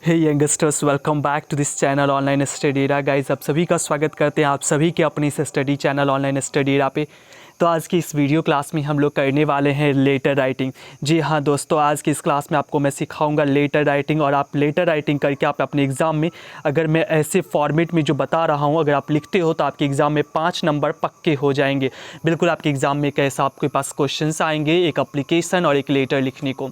Hey youngsters, welcome back to this channel online स्टडीरा। Guys, आप सभी का स्वागत करते हैं आप सभी के अपने इस स्टडी चैनल ऑनलाइन स्टडीरा पे। तो आज की इस वीडियो क्लास में हम लोग करने वाले हैं लेटर राइटिंग। जी हाँ दोस्तों, आज की इस क्लास में आपको मैं सिखाऊंगा लेटर राइटिंग। और आप लेटर राइटिंग करके आप अपने एग्ज़ाम में, अगर मैं ऐसे फॉर्मेट में जो बता रहा हूँ अगर आप लिखते हो तो आपके एग्ज़ाम में 5 नंबर पक्के हो जाएंगे। बिल्कुल आपके एग्ज़ाम में कैसा आपके पास क्वेश्चंस आएंगे, एक अप्लीकेशन और एक लेटर लिखने को।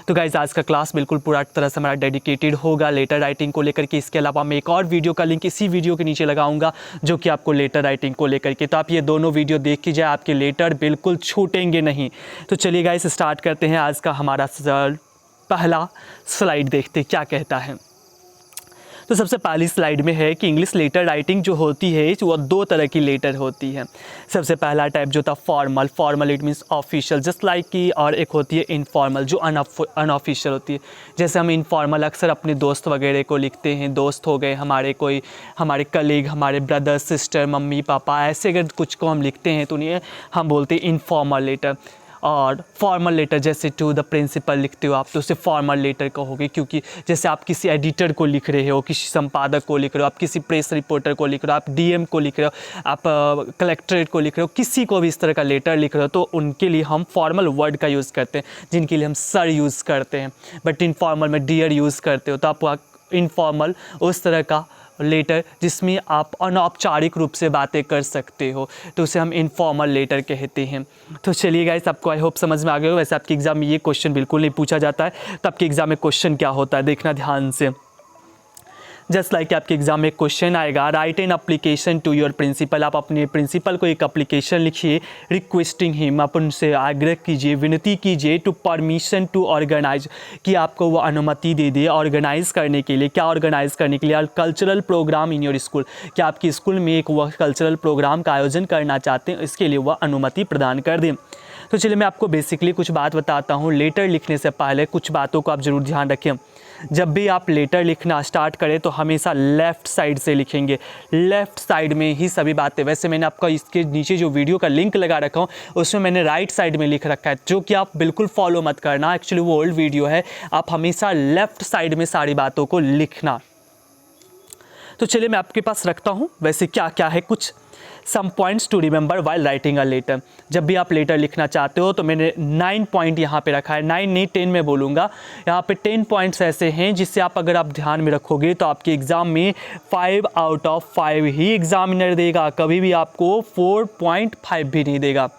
तो गाइज़, आज का क्लास बिल्कुल पूरा तरह से हमारा डेडिकेटेड होगा लेटर राइटिंग को लेकर के। इसके अलावा मैं एक और वीडियो का लिंक इसी वीडियो के नीचे लगाऊंगा जो कि आपको लेटर राइटिंग को लेकर के, तो आप ये दोनों वीडियो देख कीजिए, आपके लेटर बिल्कुल छूटेंगे नहीं। तो चलिए गाइस, स्टार्ट करते हैं। आज का हमारा पहला स्लाइड देखते क्या कहता है। तो सबसे पहली स्लाइड में है कि इंग्लिश लेटर राइटिंग जो होती है वो 2 तरह की लेटर होती है। सबसे पहला टाइप जो था formal it means official, just like कि, और एक होती है इनफॉर्मल जो अनऑफिशियल होती है। जैसे हम इनफॉर्मल अक्सर अपने दोस्त वगैरह को लिखते हैं, दोस्त हो गए हमारे, कोई हमारे कलीग, हमारे ब्रदर सिस्टर, मम्मी पापा, ऐसे अगर कुछ को हम लिखते हैं तो उन्हें हम बोलते हैं इनफॉर्मल लेटर। और फॉर्मल लेटर जैसे टू द प्रिंसिपल लिखते हो आप तो उसे फॉर्मल लेटर कहोगे, क्योंकि जैसे आप किसी एडिटर को लिख रहे हो, किसी संपादक को लिख रहे हो, आप किसी प्रेस रिपोर्टर को लिख रहे हो, आप डीएम को लिख रहे हो, आप कलेक्ट्रेट को लिख रहे हो, किसी को भी इस तरह का लेटर लिख रहे हो तो उनके लिए हम फॉर्मल वर्ड का यूज़ करते हैं, जिनके लिए हम सर यूज़ करते हैं। बट इनफॉर्मल में डियर यूज़ करते हो तो आप इनफॉर्मल उस तरह का लेटर जिसमें आप अनौपचारिक रूप से बातें कर सकते हो तो उसे हम इनफॉर्मल लेटर कहते हैं। तो चलिए गाइस, आपको आई होप समझ में आ गया हो। वैसे आपके एग्ज़ाम में ये क्वेश्चन बिल्कुल नहीं पूछा जाता है, तो आपके एग्ज़ाम में क्वेश्चन क्या होता है देखना ध्यान से। जस्ट लाइक आपके एग्जाम में क्वेश्चन आएगा, write an application to your principal. आप अपने प्रिंसिपल को एक अप्लीकेशन लिखिए, रिक्वेस्टिंग हिम, आप उनसे आग्रह कीजिए, विनती कीजिए, टू परमिशन टू ऑर्गेनाइज, कि आपको वो अनुमति दे दे ऑर्गेनाइज करने के लिए। क्या ऑर्गेनाइज करने के लिए? Cultural programme in your school, कि आपके स्कूल में एक वह कल्चरल प्रोग्राम का आयोजन करना चाहते हैं, इसके लिए वह अनुमति प्रदान कर दें। तो चलिए मैं आपको बेसिकली कुछ बात बताता हूँ। लेटर लिखने से पहले कुछ बातों को आप ज़रूर ध्यान रखें। जब भी आप लेटर लिखना स्टार्ट करें तो हमेशा लेफ़्ट साइड से लिखेंगे, लेफ़्ट साइड में ही सभी बातें। वैसे मैंने आपका इसके नीचे जो वीडियो का लिंक लगा रखा हूँ उसमें मैंने राइट साइड में लिख रखा है, जो कि आप बिल्कुल फॉलो मत करना, एक्चुअली वो ओल्ड वीडियो है। आप हमेशा लेफ़्ट साइड में सारी बातों को लिखना। तो चलिए मैं आपके पास रखता हूँ वैसे क्या क्या है कुछ some points to remember while writing a letter. जब भी आप लेटर लिखना चाहते हो तो मैंने 9 पॉइंट यहाँ पे रखा है, 9 नहीं 10 में बोलूँगा। यहाँ पे 10 पॉइंट्स ऐसे हैं जिससे आप अगर आप ध्यान में रखोगे तो आपके एग्ज़ाम में 5 आउट ऑफ 5 ही एग्जामिनर देगा, कभी भी आपको 4.5 भी नहीं देगा।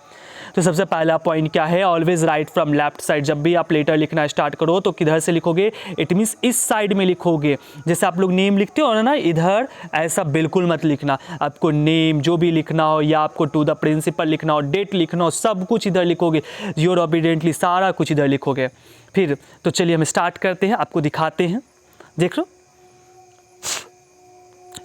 तो सबसे पहला पॉइंट क्या है? Always right from left side. जब भी आप लेटर लिखना स्टार्ट करो तो किधर से लिखोगे? इट मीन्स इस साइड में लिखोगे। जैसे आप लोग नेम लिखते हो ना, इधर ऐसा बिल्कुल मत लिखना। आपको नेम जो भी लिखना हो या आपको टू द प्रिंसिपल लिखना हो, डेट लिखना हो, सब कुछ इधर लिखोगे। योर ओबीडियंटली सारा कुछ इधर लिखोगे। फिर तो चलिए हम स्टार्ट करते हैं, आपको दिखाते हैं। देख लो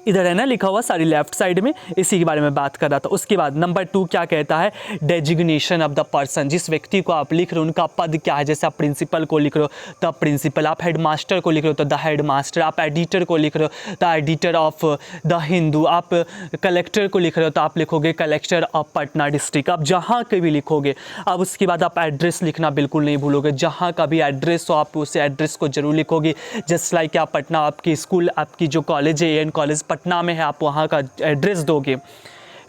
इधर है ना लिखा हुआ सारी लेफ्ट साइड में, इसी के बारे में बात कर रहा था। उसके बाद नंबर 2 क्या कहता है? डेजिग्नेशन ऑफ द पर्सन, जिस व्यक्ति को आप लिख रहे हो उनका पद क्या है। जैसे आप प्रिंसिपल को लिख रहे हो द प्रिंसिपल, आप हेड मास्टर को लिख रहे हो तो द हेड मास्टर, आप एडिटर को लिख रहे हो the editor of the Hindu, आप कलेक्टर को लिख रहे हो तो आप लिखोगे कलेक्टर ऑफ पटना डिस्ट्रिक्ट। आप जहाँ के भी लिखोगे। अब उसके बाद आप एड्रेस लिखना बिल्कुल नहीं भूलोगे, जहाँ का भी एड्रेस हो आप उस एड्रेस को जरूर लिखोगे। जस्ट लाइक आप पटना, आपकी स्कूल, आपकी जो कॉलेज है एन कॉलेज पटना में है, आप वहाँ का एड्रेस दोगे।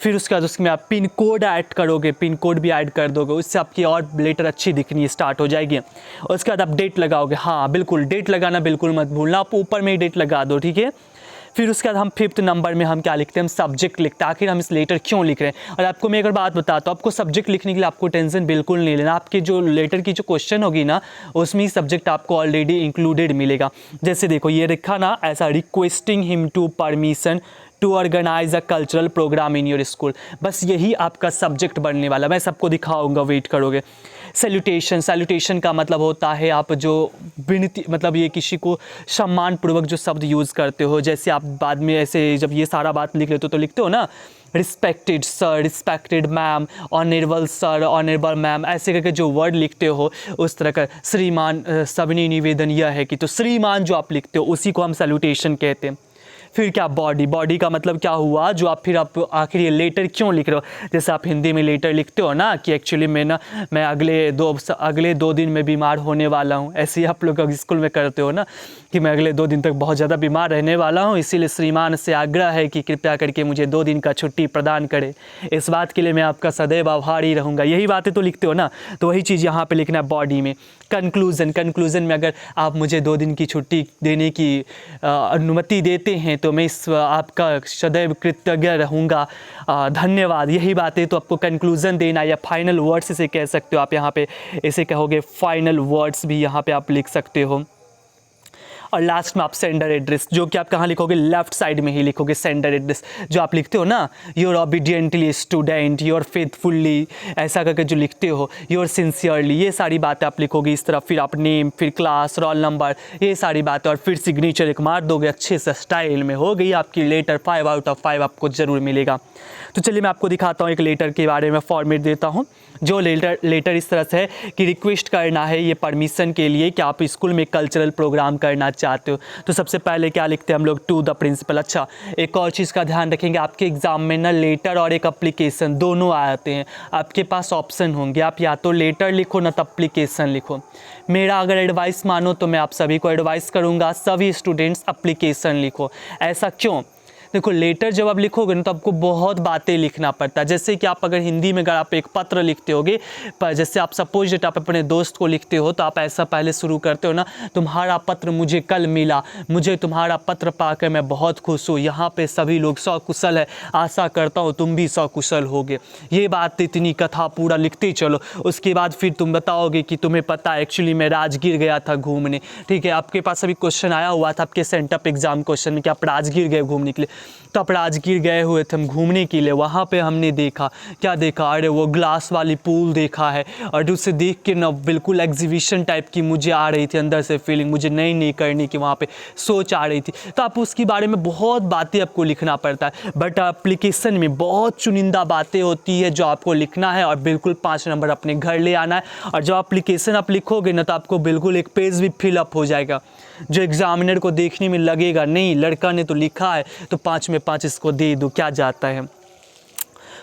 फिर उसके बाद उसमें आप पिन कोड ऐड करोगे, पिन कोड भी ऐड कर दोगे, उससे आपकी और लेटर अच्छी दिखनी स्टार्ट हो जाएगी। और उसके बाद आप डेट लगाओगे। हाँ बिल्कुल, डेट लगाना बिल्कुल मत भूलना, आप ऊपर में ही डेट लगा दो, ठीक है। फिर उसके बाद हम 5th नंबर में हम क्या लिखते हैं? हम सब्जेक्ट लिखते हैं, आखिर हम इस लेटर क्यों लिख रहे हैं। और आपको मैं एक बात बताता हूँ, आपको सब्जेक्ट लिखने के लिए आपको टेंशन बिल्कुल नहीं लेना। आपके जो लेटर की जो क्वेश्चन होगी ना उसमें ही सब्जेक्ट आपको ऑलरेडी इंक्लूडेड मिलेगा। जैसे देखो ये लिखा ना ऐसा, requesting him to permission to organise a cultural programme in your school, बस यही आपका सब्जेक्ट बनने वाला। मैं सबको दिखाऊंगा, वेट करोगे। सैल्यूटेशन, सैल्यूटेशन का मतलब होता है आप जो विनती, मतलब ये किसी को सम्मान पूर्वक जो शब्द यूज़ करते हो। जैसे आप बाद में ऐसे जब ये सारा बात लिख लेते हो तो लिखते हो ना respected sir, respected ma'am, honourable sir, honourable ma'am, ऐसे करके जो वर्ड लिखते हो उस तरह का। श्रीमान, सविनय निवेदन यह है कि, तो श्रीमान जो आप लिखते हो उसी को हम सैल्यूटेशन कहते हैं। फिर क्या बॉडी, बॉडी का मतलब क्या हुआ जो आप फिर आप आखिर ये लेटर क्यों लिख रहे हो। जैसे आप हिंदी में लेटर लिखते हो ना कि एक्चुअली मैं अगले 2 दिन में बीमार होने वाला हूँ, ऐसे ही आप लोग स्कूल में करते हो ना कि मैं अगले 2 दिन तक बहुत ज़्यादा बीमार रहने वाला हूँ, इसीलिए श्रीमान से आग्रह है कि कृपया करके मुझे 2 दिन का छुट्टी प्रदान करें, इस बात के लिए मैं आपका सदैव आभारी रहूँगा। यही बातें तो लिखते हो ना, तो वही चीज़ यहाँ पे लिखना है बॉडी में। कंक्लूज़न में अगर आप मुझे 2 दिन की छुट्टी देने की अनुमति देते हैं तो मैं इस आपका सदैव कृतज्ञ रहूँगा, धन्यवाद। यही बातें तो आपको कंक्लूज़न देना या फाइनल वर्ड्स इसे कह सकते हो आप, यहाँ पे इसे कहोगे फाइनल वर्ड्स भी यहाँ पे आप लिख सकते हो। और लास्ट में आप सेंडर एड्रेस, जो कि आप कहाँ लिखोगे, लेफ्ट साइड में ही लिखोगे सेंडर एड्रेस। जो आप लिखते हो ना, योर ओबीडियंटली स्टूडेंट, योर फेथफुल्ली, ऐसा करके जो लिखते हो, योर सिंसियरली, ये सारी बातें आप लिखोगे इस तरफ। फिर आप नेम, फिर क्लास, रोल नंबर, ये सारी बातें, और फिर सिग्नेचर एक मार दोगे अच्छे से स्टाइल में, हो गई आपकी लेटर। 5 आउट ऑफ 5 आपको ज़रूर मिलेगा। तो चलिए मैं आपको दिखाता हूँ एक लेटर के बारे में, फॉर्मेट देता हूँ। जो लेटर इस तरह से है कि रिक्वेस्ट करना है ये परमिशन के लिए कि आप स्कूल में कल्चरल प्रोग्राम करना चाहते हो। तो सबसे पहले क्या लिखते हैं हम लोग, टू द प्रिंसिपल। अच्छा, एक और चीज़ का ध्यान रखेंगे, आपके एग्ज़ाम में ना लेटर और एक अप्लीकेशन दोनों आते हैं। आपके पास ऑप्शन होंगे, आप या तो लेटर लिखो ना तो अप्लीकेशन लिखो। मेरा अगर एडवाइस मानो तो मैं आप सभी को एडवाइस करूँगा, सभी स्टूडेंट्स अप्लीकेशन लिखो। ऐसा क्यों? देखो, लेटर जब आप लिखोगे ना तो आपको बहुत बातें लिखना पड़ता है। जैसे कि आप अगर हिंदी में अगर आप एक पत्र लिखते होगे, पर जैसे आप सपोज डेट आप अपने दोस्त को लिखते हो तो आप ऐसा पहले शुरू करते हो ना, तुम्हारा पत्र मुझे कल मिला, मुझे तुम्हारा पत्र पाकर मैं बहुत खुश हूँ, यहाँ पे सभी लोग सकुशल है, आशा करता हूँ तुम भी सकुशल होगे। ये बात इतनी कथा पूरा लिखते चलो। उसके बाद फिर तुम बताओगे कि तुम्हें पता है एक्चुअली मैं राजगीर गया था घूमने। ठीक है, आपके पास अभी क्वेश्चन आया हुआ था आपके सेंटअप एग्जाम क्वेश्चन में कि आप राजगीर गए घूमने के लिए। तो आप राजगीर गए हुए थे हम घूमने के लिए, वहाँ पे हमने देखा, क्या देखा, अरे वो ग्लास वाली पूल देखा है, और उसे देख के ना बिल्कुल एग्जीबिशन टाइप की मुझे आ रही थी अंदर से फीलिंग, मुझे नई नई करने की वहाँ पे सोच आ रही थी। तो आप उसके बारे में बहुत बातें आपको लिखना पड़ता है, बट एप्लीकेशन में बहुत चुनिंदा बातें होती है जो आपको लिखना है और बिल्कुल 5 नंबर अपने घर ले आना है। और जब एप्लीकेशन आप लिखोगे ना तो आपको बिल्कुल एक पेज भी फिलअप हो जाएगा, जो एग्जामिनर को देखने में लगेगा नहीं लड़का ने तो लिखा है तो 5 में 5 इसको दे दो, क्या जाता है।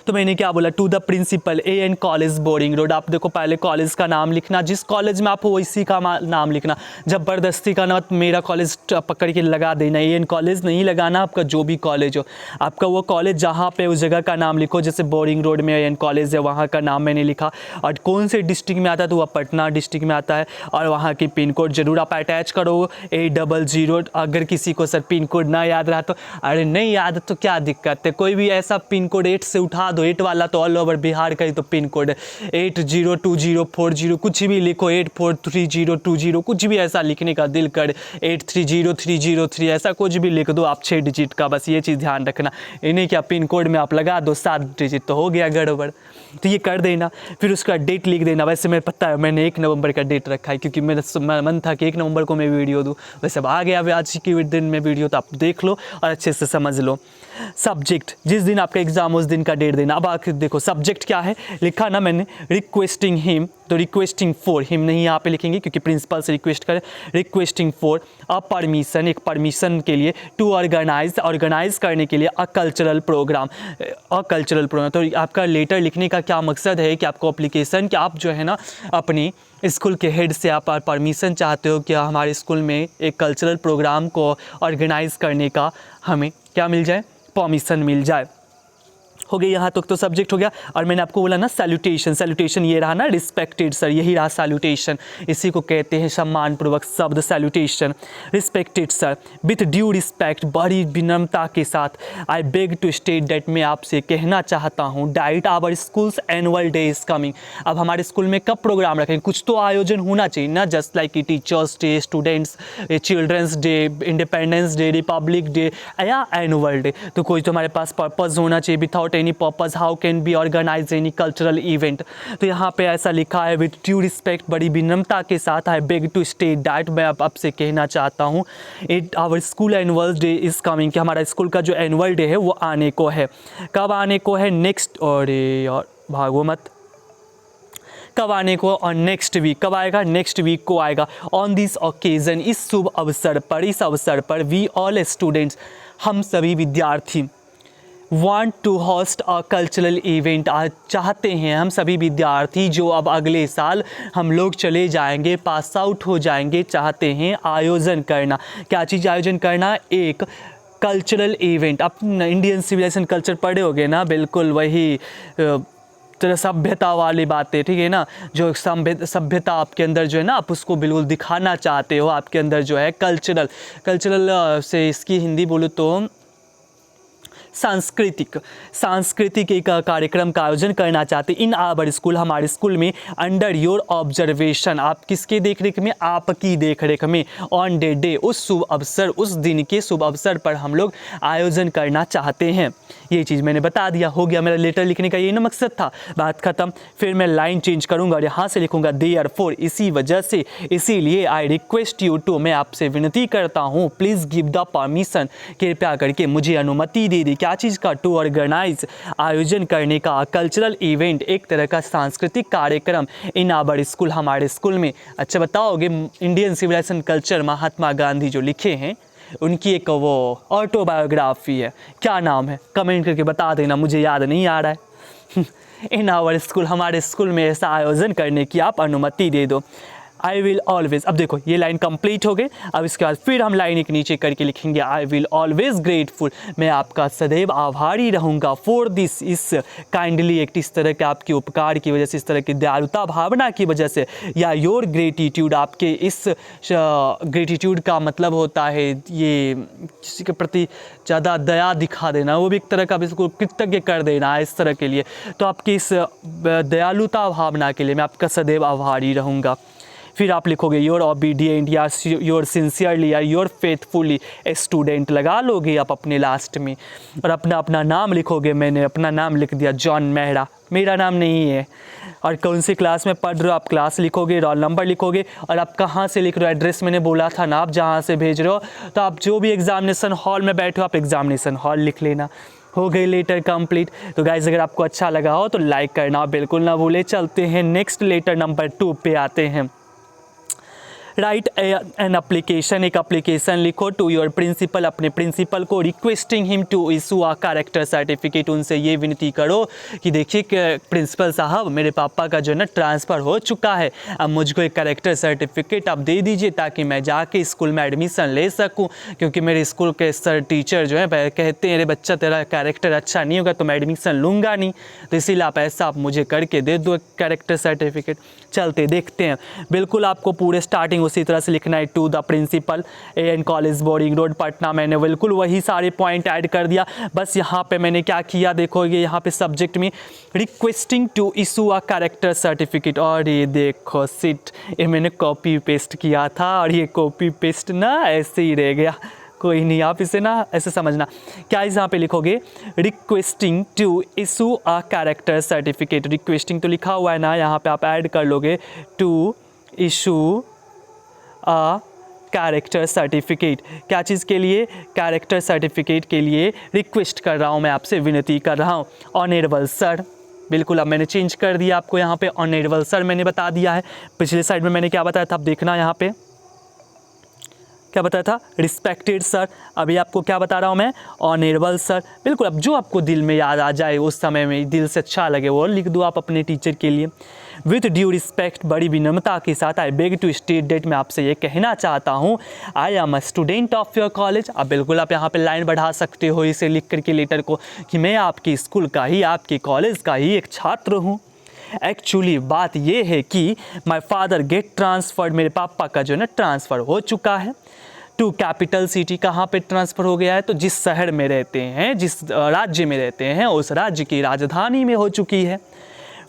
तो मैंने क्या बोला, to the principal AN college Boring Road. आप देखो पहले कॉलेज का नाम लिखना, जिस कॉलेज में आप हो इसी का नाम लिखना। ज़बरदस्ती का ना मेरा कॉलेज पकड़ के लगा देना, AN कॉलेज नहीं लगाना, आपका जो भी कॉलेज हो, आपका वो कॉलेज जहाँ पे उस जगह का नाम लिखो। जैसे बोरिंग रोड में AN कॉलेज है, वहाँ का नाम मैंने लिखा, और कौन से डिस्ट्रिक्ट में आता है तो वह पटना डिस्ट्रिक्ट में आता है, और वहाँ की पिन कोड जरूर आप अटैच करो 800। अगर किसी को सर पिन कोड ना याद रहा तो अरे नहीं याद तो क्या दिक्कत है, कोई भी ऐसा पिन कोड 8 से उठा दो, 8 वाला तो ऑल ओवर बिहार का ही तो पिन कोड है, 802040, कुछ भी लिखो, 843020, कुछ भी ऐसा लिखने का दिल कर, 830303, ऐसा कुछ भी लिख दो आप 6 डिजिट का। बस ये चीज़ ध्यान रखना, इन्हें क्या पिन कोड में आप लगा दो 7 डिजिट तो हो गया गड़बड़। तो ये कर देना, फिर उसका डेट लिख देना। वैसे मेरे पता है मैंने 1 नवंबर का डेट रखा है, क्योंकि मेरा मन था कि 1 नवंबर को मैं वीडियो दूँ, वैसे अब आ गया आज के दिन में वीडियो, तो आप देख लो और अच्छे से समझ लो। सब्जेक्ट, जिस दिन आपका एग्जाम उस दिन का डेट देना। अब आखिर देखो सब्जेक्ट क्या है लिखा ना मैंने, रिक्वेस्टिंग हिम, तो रिक्वेस्टिंग फॉर, हिम नहीं यहाँ पे लिखेंगे क्योंकि प्रिंसिपल से रिक्वेस्ट करें। रिक्वेस्टिंग फॉर अ परमिशन, एक परमिशन के लिए, टू ऑर्गेनाइज करने के लिए अ कल्चरल प्रोग्राम, तो आपका लेटर लिखने का क्या मकसद है कि आपको एप्लीकेशन कि आप जो है ना अपनी स्कूल के हेड से आप परमिशन चाहते हो कि हमारे स्कूल में एक कल्चरल प्रोग्राम को ऑर्गेनाइज करने का हमें क्या मिल जाए, परमिशन मिल जाए। हो गया यहाँ तक तो सब्जेक्ट हो गया। और मैंने आपको बोला ना सैल्यूटेशन ये रहा ना, रिस्पेक्टेड सर, यही रहा सैल्यूटेशन, इसी को कहते हैं सम्मानपूर्वक शब्द salutation. Respected sir, with due respect, बड़ी विनम्रता के साथ, I beg to state that, मैं आपसे कहना चाहता हूँ, that our schools annual day is coming, अब हमारे स्कूल में कब प्रोग्राम रखेंगे, कुछ तो आयोजन होना चाहिए ना, just like teachers day, students, children's day, independence day, republic day या एनुअल डे। तो कोई तो हमारे पास पर्पज़ होना चाहिए। Without any purpose how can be organise any cultural event. तो यहाँ पे ऐसा लिखा है, विथ ड्यू रिस्पेक्ट, बड़ी विनम्रता के साथ, I beg to state that, मैं आपसे कहना चाहता हूँ, it our school annual day is coming, कि हमारा स्कूल का जो एनुअल डे है वो आने को है। कब आने को है, नेक्स्ट, और भागो मत, कब आने को, और नेक्स्ट वीक कब आएगा, नेक्स्ट वीक को आएगा। ऑन दिस ओकेज़न, इस शुभ अवसर पर, इस अवसर पर वी ऑल स्टूडेंट्स, हम सभी विद्यार्थी, want to host a cultural event, आज चाहते हैं हम सभी विद्यार्थी जो अब अगले साल हम लोग चले जाएंगे, पास आउट हो जाएंगे, चाहते हैं आयोजन करना। क्या चीज़ आयोजन करना, एक कल्चरल इवेंट। आप इंडियन सिविलाइजेशन कल्चर पढ़े होगे ना, बिल्कुल वही तरह सभ्यता वाली बातें, ठीक है ना, जो सभ्यता आपके अंदर जो है ना, आप उसको बिल्कुल दिखाना चाहते हो, आपके अंदर जो है कल्चरल से इसकी हिंदी बोलो तो सांस्कृतिक एक कार्यक्रम का आयोजन करना चाहते इन आवर स्कूल, हमारे स्कूल में, अंडर योर ऑब्जर्वेशन, आप किसके देखरेख में, आपकी देखरेख में, ऑन डे, उस शुभ अवसर, उस दिन के शुभ अवसर पर हम लोग आयोजन करना चाहते हैं। ये चीज़ मैंने बता दिया, हो गया मेरा लेटर लिखने का, ये ना मकसद था, बात ख़त्म। फिर मैं लाइन चेंज करूँगा और यहाँ से लिखूँगा देयरफॉर, इसी वजह से, इसीलिए, आई रिक्वेस्ट यू टू, मैं आपसे विनती करता हूँ, प्लीज़ गिव द परमिशन, कृपया करके मुझे अनुमति दे दी। क्या चीज़ का, टू ऑर्गेनाइज, आयोजन करने का, कल्चरल इवेंट, एक तरह का सांस्कृतिक कार्यक्रम, इन आवर स्कूल, हमारे स्कूल में। अच्छा बताओगे, Indian civilisation culture Mahatma Gandhi जो लिखे हैं, उनकी एक वो ऑटोबायोग्राफी है, क्या नाम है, कमेंट करके बता देना, मुझे याद नहीं आ रहा है। इन आवर स्कूल, हमारे स्कूल में ऐसा आयोजन करने की आप अनुमति दे दो। आई विल ऑलवेज, अब देखो ये लाइन कंप्लीट हो गई। अब इसके बाद फिर हम लाइन एक नीचे करके लिखेंगे, आई विल ऑलवेज ग्रेटफुल, मैं आपका सदैव आभारी रहूँगा, फॉर दिस, इस काइंडली एक्ट, इस तरह के आपके उपकार की वजह से, इस तरह की दयालुता भावना की वजह से, या योर ग्रेटिट्यूड, आपके इस ग्रेटिट्यूड का मतलब होता है ये किसी के प्रति ज़्यादा दया दिखा देना, वो भी एक तरह का इसको कृतज्ञ कर देना, इस तरह के लिए। तो आपकी इस दयालुता भावना के लिए मैं आपका सदैव आभारी रहूँगा। फिर आप लिखोगे योर ओबीडियंट, या योर सिंसियरली, या योर फेथफुली स्टूडेंट लगा लोगे आप अपने लास्ट में, और अपना नाम लिखोगे। मैंने अपना नाम लिख दिया जॉन मेहरा, मेरा नाम नहीं है। और कौन सी क्लास में पढ़ रहे हो, आप क्लास लिखोगे, रोल नंबर लिखोगे, और आप कहाँ से लिख रहे हो, एड्रेस मैंने बोला था ना, आप जहाँ से भेज रहे हो, तो आप जो भी एग्जामिनेशन हॉल में बैठे हो, आप एग्जामिनेशन हॉल लिख लेना। हो गई लेटर कंप्लीट। तो गाइज़ अगर आपको अच्छा लगा हो तो लाइक करना बिल्कुल ना भूले। चलते हैं नेक्स्ट, लेटर नंबर 2 पे आते हैं। राइट एन एप्लीकेशन, एक एप्लीकेशन लिखो टू योर प्रिंसिपल, अपने प्रिंसिपल को, requesting him to issue a character certificate, उनसे ये विनती करो कि देखिए प्रिंसिपल साहब, मेरे पापा का जो है ना ट्रांसफ़र हो चुका है, अब मुझको एक कैरेक्टर सर्टिफिकेट आप दे दीजिए ताकि मैं जाके स्कूल में एडमिशन ले सकूं, क्योंकि मेरे स्कूल के सर टीचर जो है कहते हैं अरे बच्चा तेरा कैरेक्टर अच्छा नहीं होगा तो मैं एडमिशन लूँगा नहीं, तो इसीलिए आप ऐसा आप मुझे करके दे दो कैरेक्टर सर्टिफिकेट। चलते देखते हैं। बिल्कुल आपको पूरे स्टार्टिंग उसी तरह से लिखना है, to the principal N college boarding road Patna, मैंने बिल्कुल वही सारे पॉइंट ऐड कर दिया। बस यहाँ पे मैंने क्या किया देखोगे, यहाँ पे सब्जेक्ट में requesting to issue a character certificate, और ये देखो सिट, ये मैंने कॉपी पेस्ट किया था और ये कॉपी पेस्ट ना ऐसे ही रह गया, कोई नहीं, आप इसे ना ऐसे समझना। क्या इस यहाँ पे लिखोगे requesting to issue a character certificate, requesting तो लिखा हुआ है ना, यहाँ पे आप ऐड कर लोगे to issue a character certificate. क्या चीज़ के लिए, कैरेक्टर सर्टिफिकेट के लिए रिक्वेस्ट कर रहा हूँ, मैं आपसे विनती कर रहा हूँ। ऑनरेबल सर, बिल्कुल अब मैंने चेंज कर दिया आपको, यहाँ पे ऑनरेबल सर मैंने बता दिया है। पिछले साइड में मैंने क्या बताया था, आप देखना यहाँ पे क्या बताया था, रिस्पेक्टेड सर, अभी आपको क्या बता रहा हूँ मैं, ऑनरेबल सर। बिल्कुल अब जो आपको दिल में याद आ जाए उस समय में, दिल से अच्छा लगे वो लिख दो आप अपने टीचर के लिए। विथ ड्यू रिस्पेक्ट, बड़ी विनम्रता के साथ, I beg to state that, मैं आपसे ये कहना चाहता हूँ, I am a student of your college. अब बिल्कुल आप यहाँ पे लाइन बढ़ा सकते हो इसे लिख करके लेटर को, कि मैं आपके स्कूल का ही, आपके कॉलेज का ही एक छात्र हूँ। एक्चुअली बात ये है कि माई फादर गेट ट्रांसफर्ड, मेरे पापा का जो है ना ट्रांसफ़र हो चुका है टू कैपिटल सिटी। कहाँ पे ट्रांसफ़र हो गया है, तो जिस शहर में रहते हैं, जिस राज्य में रहते हैं, उस राज्य की राजधानी में हो चुकी है।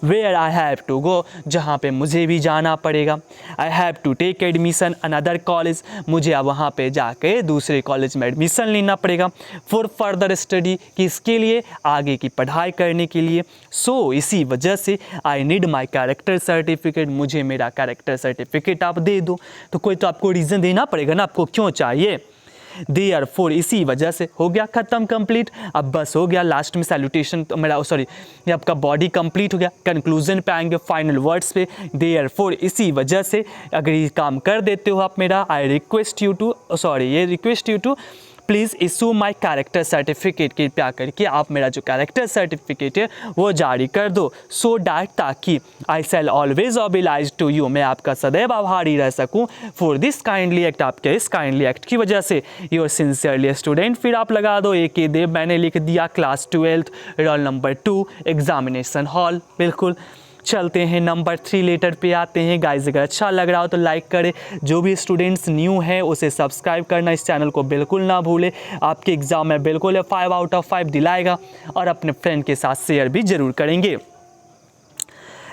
Where I have to go, जहाँ पे मुझे भी जाना पड़ेगा। I have to take admission another college, मुझे अब वहाँ पे जाके दूसरे कॉलेज में एडमिशन लेना पड़ेगा। फॉर फर्दर स्टडी, किसके लिए, आगे की पढ़ाई करने के लिए। सो इसी वजह से I need my character certificate, मुझे मेरा कैरेक्टर सर्टिफिकेट आप दे दो। तो कोई तो आपको रीज़न देना पड़ेगा ना, आपको क्यों चाहिए। देयरफॉर इसी वजह से हो गया ख़त्म कंप्लीट। अब बस हो गया लास्ट में सैल्यूटेशन, तो मेरा सॉरी ये आपका बॉडी कंप्लीट हो गया। कंक्लूजन पे आएंगे, फाइनल वर्ड्स पे। देयरफॉर इसी वजह से अगर ये काम कर देते हो आप मेरा, I request you to request you to please issue my character certificate, कृपया करके आप मेरा जो कैरेक्टर सर्टिफिकेट है वो जारी कर दो। सो डैट ताकि आई शैल ऑलवेज ऑबिलाइज टू यू, मैं आपका सदैव आभारी रह सकूं फॉर दिस काइंडली एक्ट, आपके इस काइंडली एक्ट की वजह से। योर सिंसियरली स्टूडेंट, फिर आप लगा दो A.K. देव, मैंने लिख दिया class 12 roll number 2 examination hall. बिल्कुल चलते हैं नंबर 3 लेटर पे आते हैं। गाइस अगर अच्छा लग रहा हो तो लाइक करें, जो भी स्टूडेंट्स न्यू हैं उसे सब्सक्राइब करना इस चैनल को बिल्कुल ना भूले। आपके एग्ज़ाम में बिल्कुल 5 आउट ऑफ 5 दिलाएगा, और अपने फ्रेंड के साथ शेयर भी ज़रूर करेंगे।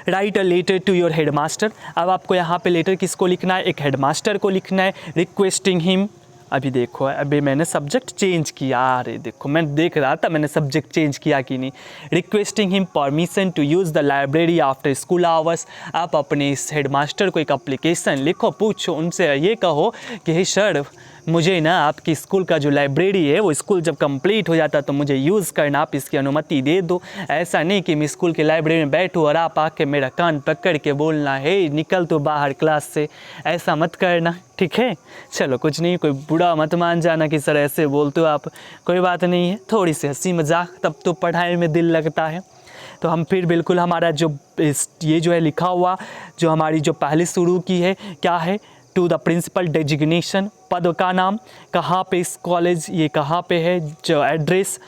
Write a letter to your headmaster. अब आपको यहाँ पे लेटर किसको लिखना है, एक हेडमास्टर को लिखना है। रिक्वेस्टिंग हिम, अभी देखो अभी मैंने सब्जेक्ट चेंज किया, अरे देखो मैं देख रहा था मैंने सब्जेक्ट चेंज किया कि नहीं। Requesting him permission to use the library after school hours. आप अपने इस हेडमास्टर को एक एप्लीकेशन लिखो, पूछो उनसे, ये कहो कि हे सर मुझे ना आपकी स्कूल का जो लाइब्रेरी है वो स्कूल जब कंप्लीट हो जाता तो मुझे यूज़ करना, आप इसकी अनुमति दे दो। ऐसा नहीं कि मैं स्कूल के लाइब्रेरी में बैठूँ और आप आके मेरा कान पकड़ के बोलना है निकल तो बाहर क्लास से, ऐसा मत करना, ठीक है। चलो कुछ नहीं, कोई बुरा मत मान जाना कि सर ऐसे बोलते हो आप, कोई बात नहीं है, थोड़ी सी हंसी मजाक, तब तो पढ़ाई में दिल लगता है। तो हम फिर बिल्कुल हमारा जो ये जो है लिखा हुआ, जो हमारी जो पहले शुरू की है क्या है, टू द प्रिंसिपल डेजिग्नेशन, पद का नाम, कहाँ पे इस कॉलेज, ये कहाँ पे है, जो एड्रेस,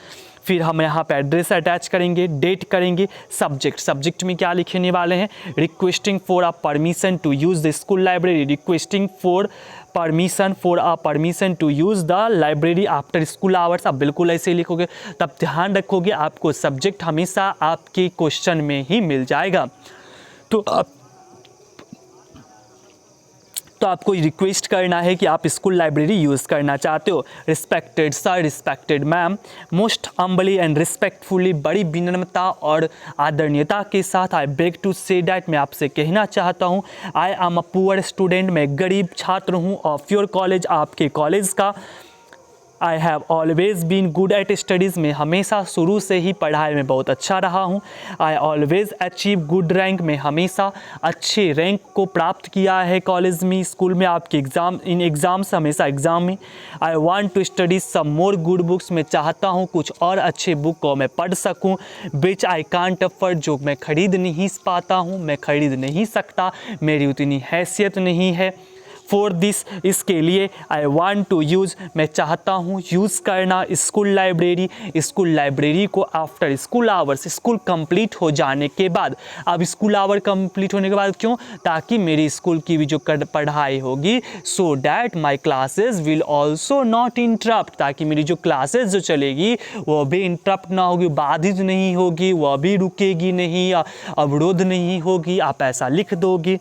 फिर हम यहाँ पे एड्रेस अटैच करेंगे, डेट करेंगे। सब्जेक्ट में क्या लिखने वाले हैं, requesting for a permission to use the school library, requesting for permission to use the library after school hours. आप बिल्कुल ऐसे लिखोगे, तब ध्यान रखोगे आपको सब्जेक्ट हमेशा आपके क्वेश्चन में ही मिल जाएगा। तो आपको रिक्वेस्ट करना है कि आप स्कूल लाइब्रेरी यूज़ करना चाहते हो। Respected sir, respected ma'am, most humbly and respectfully, बड़ी विनम्रता और आदरणीयता के साथ I beg to say that, मैं आपसे कहना चाहता हूँ, I am a poor student, मैं गरीब छात्र हूँ, ऑफ योर कॉलेज, आपके कॉलेज का। I have always been good at studies, मैं हमेशा शुरू से ही पढ़ाई में बहुत अच्छा रहा हूँ। I always achieve good rank, मैं हमेशा अच्छे रैंक को प्राप्त किया है कॉलेज में, स्कूल में, आपके एग्ज़ाम्स हमेशा एग्ज़ाम में। I want to study some more good books, मैं चाहता हूँ कुछ और अच्छे बुक को मैं पढ़ सकूँ। विच आई कांट अफोर्ड, जो मैं खरीद नहीं पाता हूँ, मैं खरीद नहीं सकता, मेरी उतनी हैसियत नहीं है। फॉर दिस, इसके लिए, आई वॉन्ट टू यूज़, मैं चाहता हूँ यूज़ करना स्कूल लाइब्रेरी को after school hours, school complete हो जाने के बाद। अब स्कूल आवर कंप्लीट होने के बाद क्यों, ताकि मेरी स्कूल की भी जो पढ़ाई होगी, so that my classes will also not interrupt, ताकि मेरी जो क्लासेज जो चलेगी वो भी इंटरप्ट ना होगी, बाधित नहीं होगी, वह भी रुकेगी नहीं, अवरोध नहीं होगी, आप ऐसा लिख दोगे,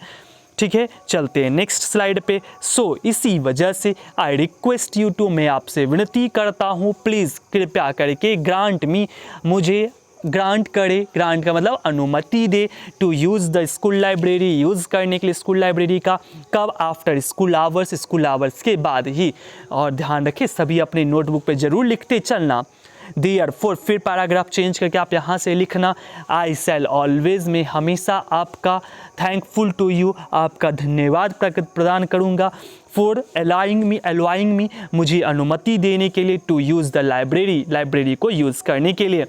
ठीक है। चलते हैं नेक्स्ट स्लाइड पे। सो इसी वजह से आई रिक्वेस्ट यू टू, मैं आपसे विनती करता हूँ, प्लीज़ कृपया करके ग्रांट मी, मुझे ग्रांट करे, ग्रांट का मतलब अनुमति दे, to use the school library, use करने के लिए स्कूल लाइब्रेरी का, कब, आफ्टर स्कूल आवर्स के बाद ही। और ध्यान रखें सभी अपनी नोटबुक पे ज़रूर लिखते चलना। देयरफॉर, फिर पैराग्राफ चेंज करके आप यहाँ से लिखना, आई शैल ऑलवेज, मैं हमेशा आपका, थैंकफुल टू यू, आपका धन्यवाद प्रदान करूँगा, फॉर अलाइंग मी, मुझे अनुमति देने के लिए, टू यूज़ द लाइब्रेरी को यूज़ करने के लिए।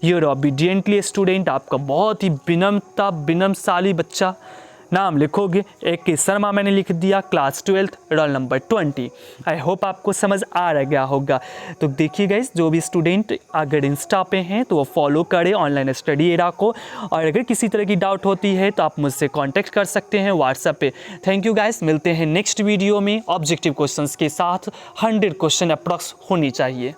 योर ओबीडियंटली स्टूडेंट, आपका बहुत ही विनम्रशाली बच्चा, नाम लिखोगे, A.K. शर्मा मैंने लिख दिया, class 12 roll number 20। I hope आपको समझ आ गया होगा। तो देखिए गाइस, जो भी स्टूडेंट अगर इंस्टा पे हैं तो वो फॉलो करें ऑनलाइन स्टडी एरा को, और अगर किसी तरह की डाउट होती है तो आप मुझसे कांटेक्ट कर सकते हैं व्हाट्सएप पे। थैंक यू गाइस, मिलते हैं नेक्स्ट वीडियो में ऑब्जेक्टिव क्वेश्चंस के साथ। 100 क्वेश्चन अप्रॉक्स होनी चाहिए।